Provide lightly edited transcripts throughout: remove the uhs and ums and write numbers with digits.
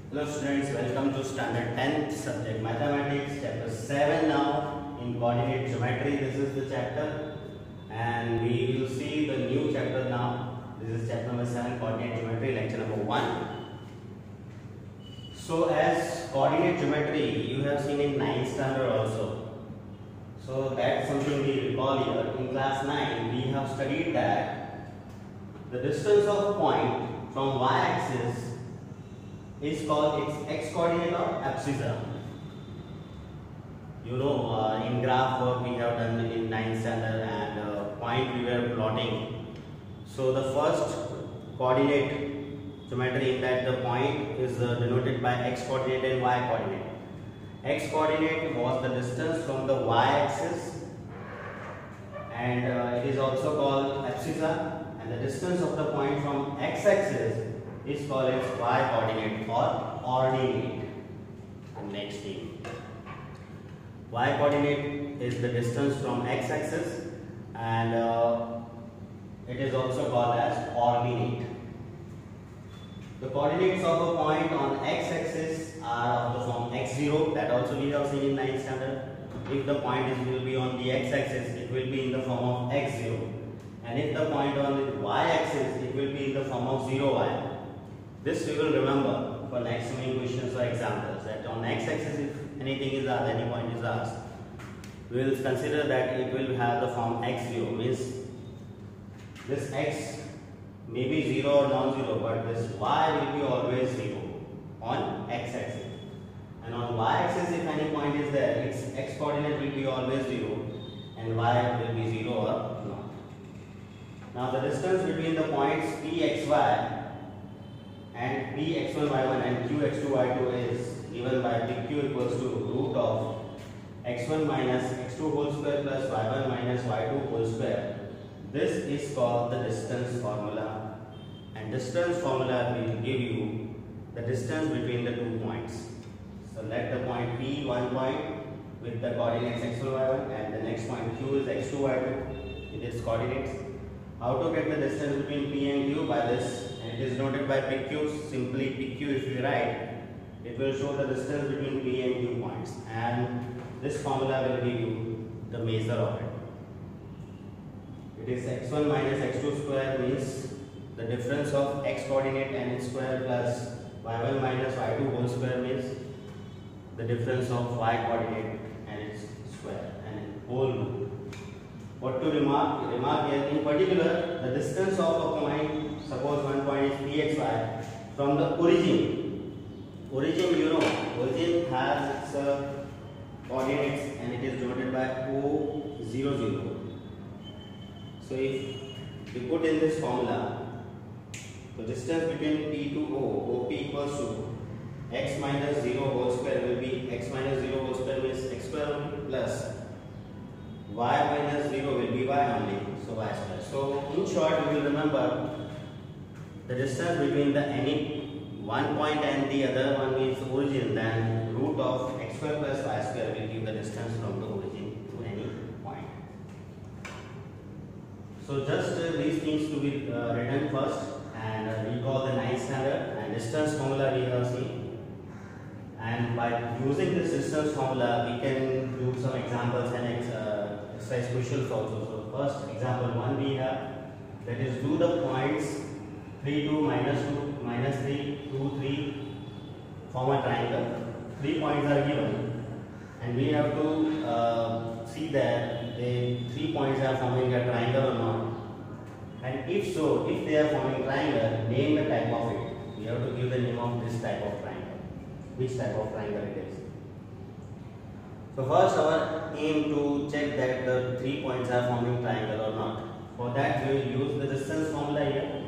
Hello students, welcome to standard 10th subject mathematics, chapter 7 now in coordinate geometry. This is the chapter and we will see the new chapter now. This is chapter number 7, coordinate geometry, lecture number 1. So as coordinate geometry you have seen in 9th standard also. So that's something we recall here. In class 9 we have studied that the distance of point from y-axis is called its x coordinate or abscissa. You know, in graph work we have done in 9th standard and point we were plotting. So the first coordinate geometry in that the point is denoted by x coordinate and y coordinate. X coordinate was the distance from the y-axis and it is also called abscissa, and the distance of the point from x-axis is called as y coordinate or ordinate. Next thing, y coordinate is the distance from x axis and it is also called as ordinate. The coordinates of a point on x axis are of the form x0, that also we have seen in 9th standard. If the point will be on the x axis, it will be in the form of x0, and if the point on the y axis, it will be in the form of 0y. This we will remember for next coming questions or examples, that on x-axis if anything is asked, any point is asked, we will consider that it will have the form x0, means this x may be 0 or non-zero, but this y will be always 0 on x-axis, and on y-axis if any point is there, its x coordinate will be always 0 and y will be 0 or not. Now the distance between the points pxy and px1y1 and qx2y2 is given by pq equals to root of x1 minus x2 whole square plus y1 minus y2 whole square. This is called the distance formula, and distance formula will give you the distance between the 2 points. So let the point P one point with the coordinates x1 y1 and the next point q is x2 y2 with its coordinates. How to get the distance between P and Q? By this, and it is noted by PQ. Simply PQ if you write, it will show the distance between P and Q points, and this formula will give you the measure of it. It is x1 minus x2 square, means the difference of x coordinate and its square, plus y1 minus y2 whole square, means the difference of y coordinate and its square and whole root. What to remark? Remark here in particular the distance of a point. Suppose one point is pxy from the origin. Origin, you know, origin has its coordinates and it is denoted by O00. So if we put in this formula, the distance between P to O, OP equals to x minus 0 whole square will be x minus 0 whole square means x square only, plus y minus 0 will be y only, so y square. So in short, we will remember the distance between the any one point and the other one is origin, then root of x square plus y square will give the distance from the origin to any point. So just these things to be written first, and recall the 9th standard and distance formula we have seen, and by using this distance formula we can do some examples and exercise questions also. So first example 1 we have, that is do the points 3, 2, minus 2, minus 3, 2, 3 form a triangle. 3 points are given and we have to see that the 3 points are forming a triangle or not, and if so, if they are forming triangle, name the type of it. We have to give the name of this type of triangle, which type of triangle it is. So first our aim to check that the 3 points are forming triangle or not. For that we will use the distance formula here,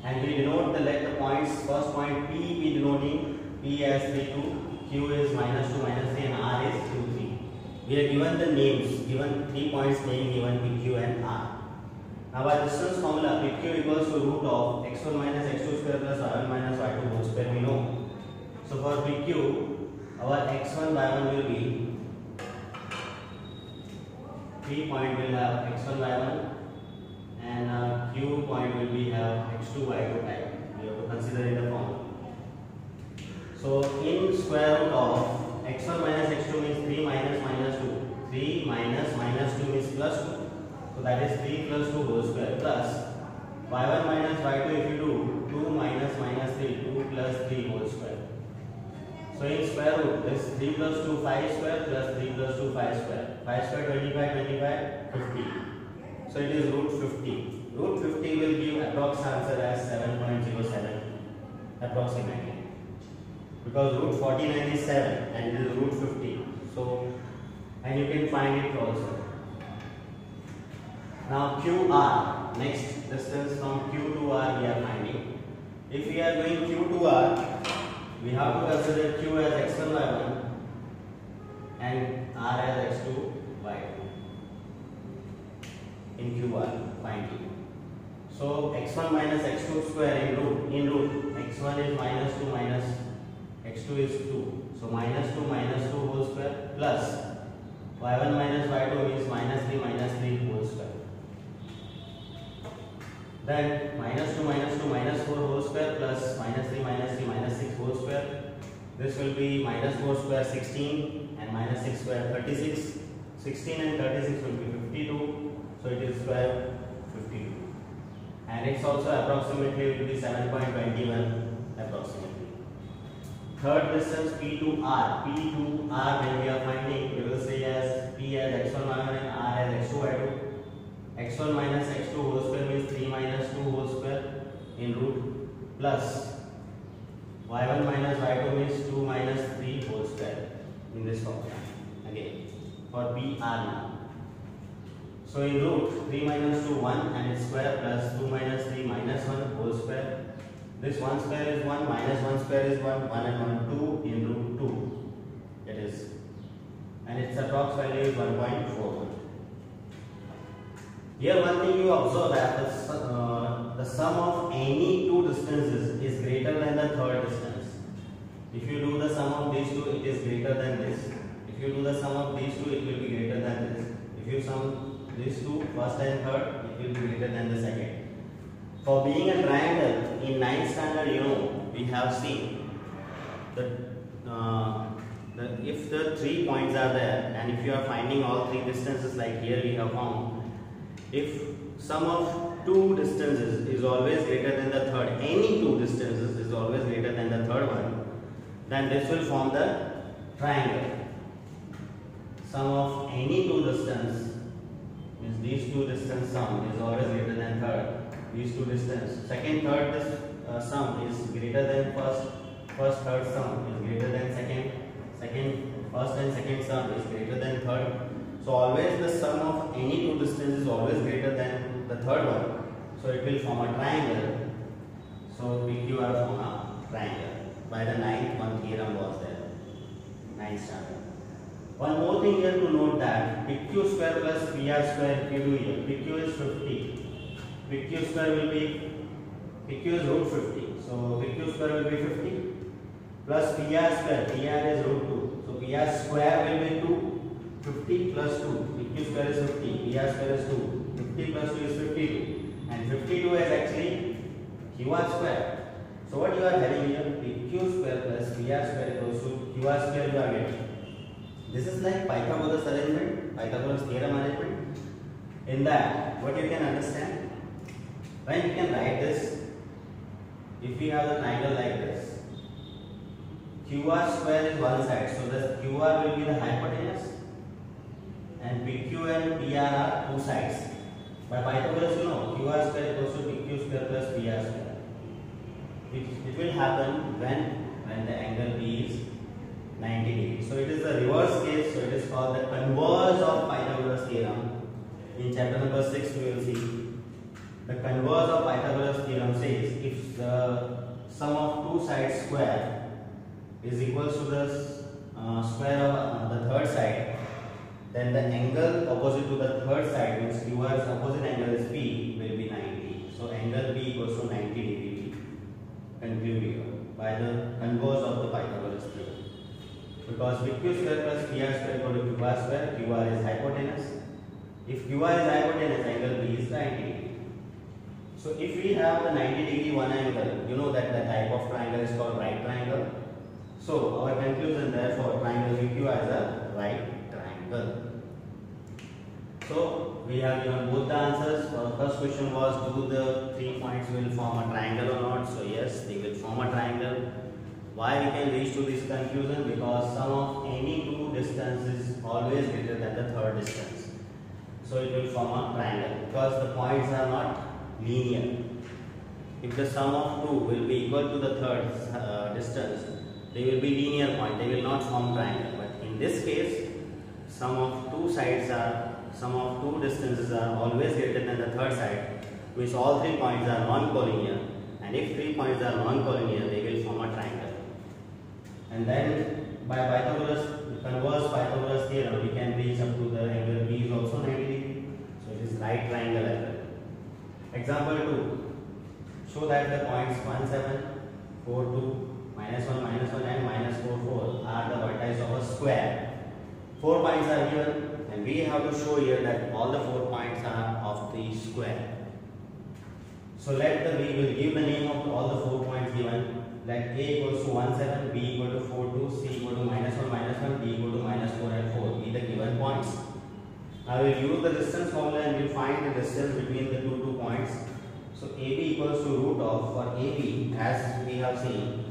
and we denote let the points, first point P be denoting P as 3, 2, Q is minus 2, minus 3 and R is 2, 3. We are given the names, given 3 points name given PQ and R. Now by distance formula PQ equals to root of x1 minus x2 square plus y1 minus y2 whole square we know. So for PQ, our x1 y1 will be 3 point will have x1 y1 and q point will be have x2 y2 type. We have to consider in the formula. square root of x1 minus x2 means 3 minus minus 2. 3 minus minus 2 means plus 2. So that is 3 plus 2 whole square plus y1 minus y2 if you do 2 minus minus 3, 2 plus 3 whole square. So in square root this 3 plus 2 5 square plus 3 plus 2 5 square. 5 square 25, 25, 50. So it is root 50. Root 50 will give approx answer as 7.07 approximately. Because root 49 is 7 and it is root 50. So, and you can find it also. Now QR, next distance from Q to R we are finding. If we are going Q to R, we have to consider Q as x1, y1 and R as x2, y2. In QR, find Q. So x1 minus x2 square in root x1 is minus 2 minus x2 is 2. So minus 2 whole square plus y1 minus y2 is minus 3 whole square. Then minus 2 minus 4 whole square plus minus 3 minus 6 whole square. This will be minus 4 square 16 and minus 6 square 36. 16 and 36 will be 52. So it is square 52. And it's also approximately will be 7.21 approximately. Third distance P to R. P to R when we are finding, we will say as P as x1 y1 and R as x2 y2. x1 minus x2 whole square means 3 minus 2 whole square in root plus y1 minus y2 means 2 minus 3 whole square in this formula again for PR now. So in root 3 minus 2 1 and its square plus 2 minus 3 minus 1 whole square. This 1 square is 1 minus 1 square is 1 and 1 2 in root 2 it is, and its approx value is 1.41. Here one thing you observe that the sum of any two distances is greater than the third distance. If you do the sum of these two, it is greater than this. If you do the sum of these two, it will be greater than this. If you sum these two, first and third, it will be greater than the second. For being a triangle in 9th standard, we have seen that if the 3 points are there and if you are finding all 3 distances like here we have found, if sum of 2 distances is always greater than the third, any 2 distances is always greater than the third one, then this will form the triangle. Sum of any 2 distance means these 2 distance sum is always greater than third. These 2 distance, second, third sum is greater than first, third sum is greater than second, first and second sum is greater than third. So always the sum of any 2 distance is always greater than the third one. So it will form a triangle. So PQR form a triangle. By the 9th one theorem was there. 9th standard. One more thing here to note that PQ square plus PR square if you do here. PQ is 50. PQ square will be, PQ is root 50. So PQ square will be 50 plus PR square. PR is root 2. So PR square will be 2. 50 plus 2, PQ square is 50, PR square is 2, 50 plus 2 is 52, and 52 is actually QR square. So what you are having here, PQ square plus PR square equals to QR square you are getting. This is like Pythagoras arrangement, Pythagoras theorem arrangement. In that, what you can understand, when you can write this, if we have the triangle like this, QR square is one side, so the QR will be the hypotenuse, and PQ and PR are 2 sides. By Pythagoras, QR square equals to PQ square plus PR square. It will happen when the angle B is 90 degrees. So it is the reverse case. So it is called the converse of Pythagoras theorem. In chapter number 6, we will see the converse of Pythagoras theorem says if the sum of 2 sides square is equals to the square of the third side, then the angle opposite to the third side means QR's opposite angle is P will be 90. So angle P equals to 90 degree conclude here by the converse of the Pythagoras theorem. Because PQ square plus PR square equal to QR square, QR is hypotenuse. If QR is hypotenuse, angle B is 90 degree. So if we have the 90 degree one angle, you know that the type of triangle is called right triangle. So our conclusion therefore triangle VQ as a right triangle. So we have given both the answers. Our first question was, do the 3 points will form a triangle or not? So yes, they will form a triangle. Why we can reach to this conclusion? Because sum of any two distances is always greater than the third distance. So it will form a triangle because the points are not linear. If the sum of two will be equal to the third distance, they will be linear point. They will not form triangle. But in this case, sum of two distances are always greater than the third side, which all 3 points are non-collinear. And if 3 points are non-collinear, they will form a triangle. And then by converse Pythagoras theorem, we can reach up to the angle B is also 90 degree. So it is right triangle as well. Example 2. Show that the points 1, 7, 4, 2, -1, -1 and -4, 4 are the vertices of a square. 4 points are given and we have to show here that all the 4 points are of the square. So we will give the name of all the 4 points given. Let A equals to 1, 7, B equal to 4, 2, C equal to -1, -1, D equal to -4 and 4 be the given points. I will use the distance formula and we will find the distance between the two points. So AB equals to root of, for AB as we have seen,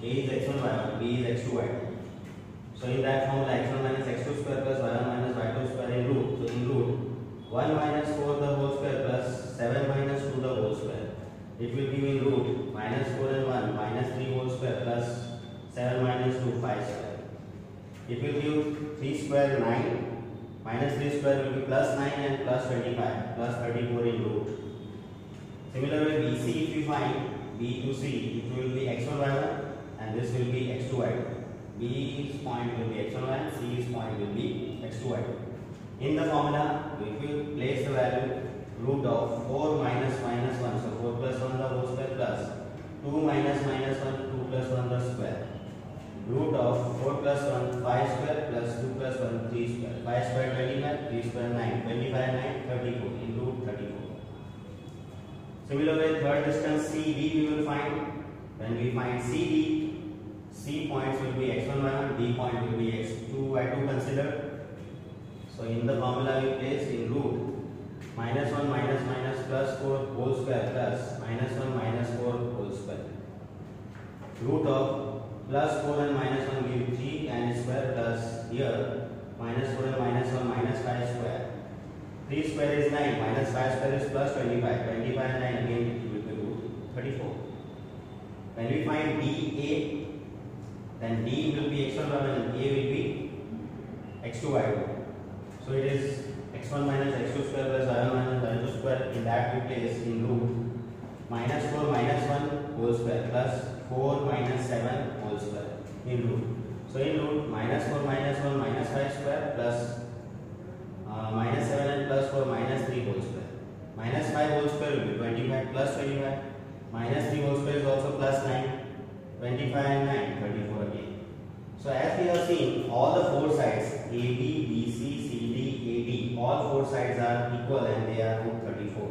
A is x1 y1, B is x2 y2. So in that formula x1 minus x2 square plus y1 minus y2 square in root. So in root 1 minus 4 the whole square plus 7 minus 2 the whole square. It will give in root -4 and 1 minus 3 whole square plus 7 minus 2 5 square. It will give 3 square 9 minus 3 square will be plus 9 and plus 25 plus 34 in root. Similarly BC if we find B to C, it will be x1 y1 and this will be x2 y2. B's point will be x1 y1, C's point will be x2 y2. In the formula, if we place the value root of 4 minus 1, so 4 plus 1 the whole square plus 2 minus 1, 2 plus 1 the square. Root of 4 plus 1, 5 square plus 2 plus 1, 3 square. 5 square 25, 3 square 9, 25, 9, 34 in root 34. Similarly, third distance CD we will find. When we find CD, C points will be x1 y1, D point will be x2 y2 considered. So in the formula we place in root -1 minus plus 4 whole square plus -1 minus 4 whole square. Root of plus 4 and -1 give 3 and square plus here -4 and -1 minus 5 square. 3 square is 9 minus 5 square is plus 25. 25 and 9 again it will be root 34. When we find DA, then D will be x1 y1 and A will be x2 y2. So it is x1 minus x2 square plus y1 minus y2 square. In that we place in root -4 minus 1 whole square plus 4 minus 7 whole square in root. So in root -4 minus 1 minus 5 square plus -7 and plus 4 minus 3 whole square. Minus 5 whole square will be 25 plus 25. Minus 3 whole square is also plus 9. 25 and 9, 34 again. So as we have seen, all the 4 sides AB, BC, CD, AD, all 4 sides are equal and they are root 34.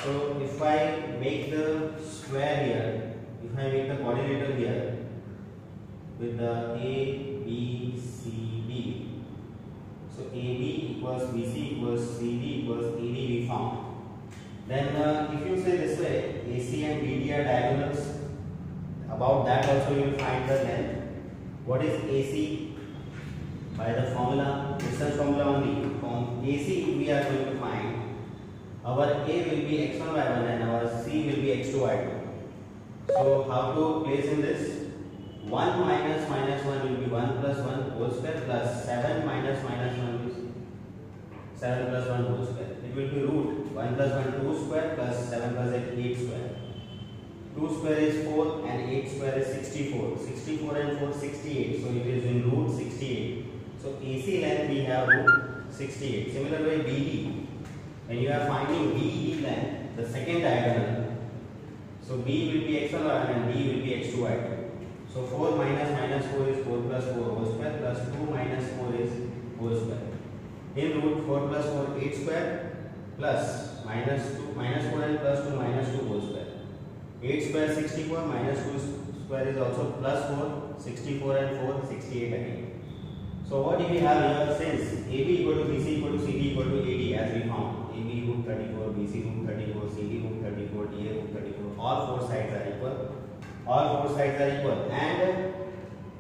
So if I make the square here, if I make the coordinator here with the A, B, C, D. So AB equals BC equals CD equals AD we found. Then if you say this way, AC and BD are diagonals. About that also you will find the length. What is AC? By the formula, distance formula only. From AC we are going to find our A will be x1 y1 and our C will be x2 y2. So how to place in this? 1 minus 1 will be 1 plus 1 whole square plus 7 minus 1 is 7 plus 1 whole square. It will be root 1 plus 1 2 square plus 7 plus 8 square. 2 square is 4 and 8 square is 64. 64 and 4 68. So it is in root 68. So AC length we have root 68. Similarly BD. When you are finding BE length, the second diagonal. So B will be x1 y1 and D will be x2 y2. So 4 minus 4 is 4 plus 4 whole square plus 2 minus 4 is whole square. In root 4 plus 4 8 square plus minus 4 and plus 2 minus 2 whole square. 8 square 64 minus 2 square is also plus 4. 64 and 4 68 again. So what do we have here? Since AB equal to BC equal to CD equal to AD as we found. AB root 34, BC root 34, CD root 34, DA root 34. All four sides are equal. All four sides are equal. And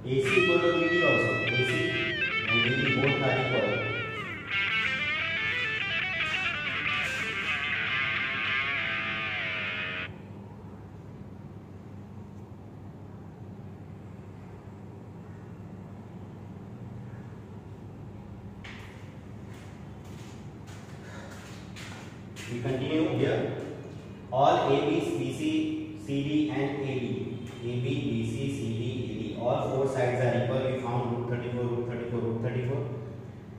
AC equal to BD also. AC and BD both are equal. We continue here. All ABs, BC, CD and AD. AB, BC, CD, AD. All four sides are equal. We found root 34, root 34, root 34.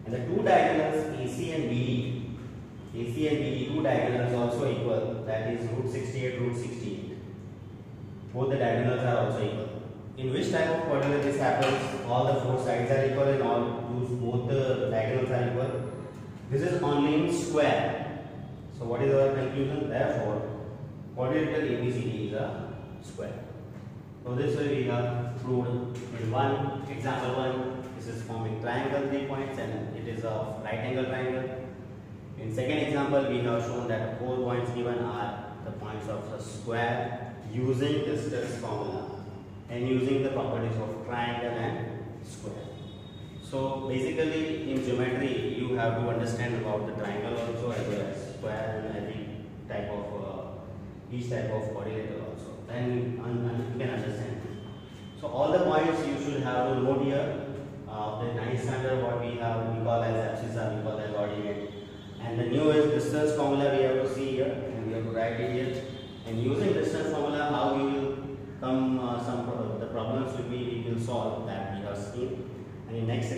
And the two diagonals AC and BD. AC and BD, two diagonals also equal. That is root 68, root 68. Both the diagonals are also equal. In which type of quadrilateral this happens? All the four sides are equal and both the diagonals are equal. This is only in square. So what is our conclusion? Therefore, quadrilateral ABCD is a square. So this way we have proved in one example one. This is forming triangle 3 points and it is a right angle triangle. In second example, we have shown that 4 points given are the points of a square using distance formula and using the properties of triangle and square. So basically in geometry you have to understand about the triangle also as well as square and every type of each type of quadrilateral also. Then you can understand. So all the points you should have to note here. The 9th standard what we call as abscissa, we call as ordinate. And the newest distance formula we have to see here and we have to write it here. And using distance formula how we will come the problems will be we will solve that we have seen. And in next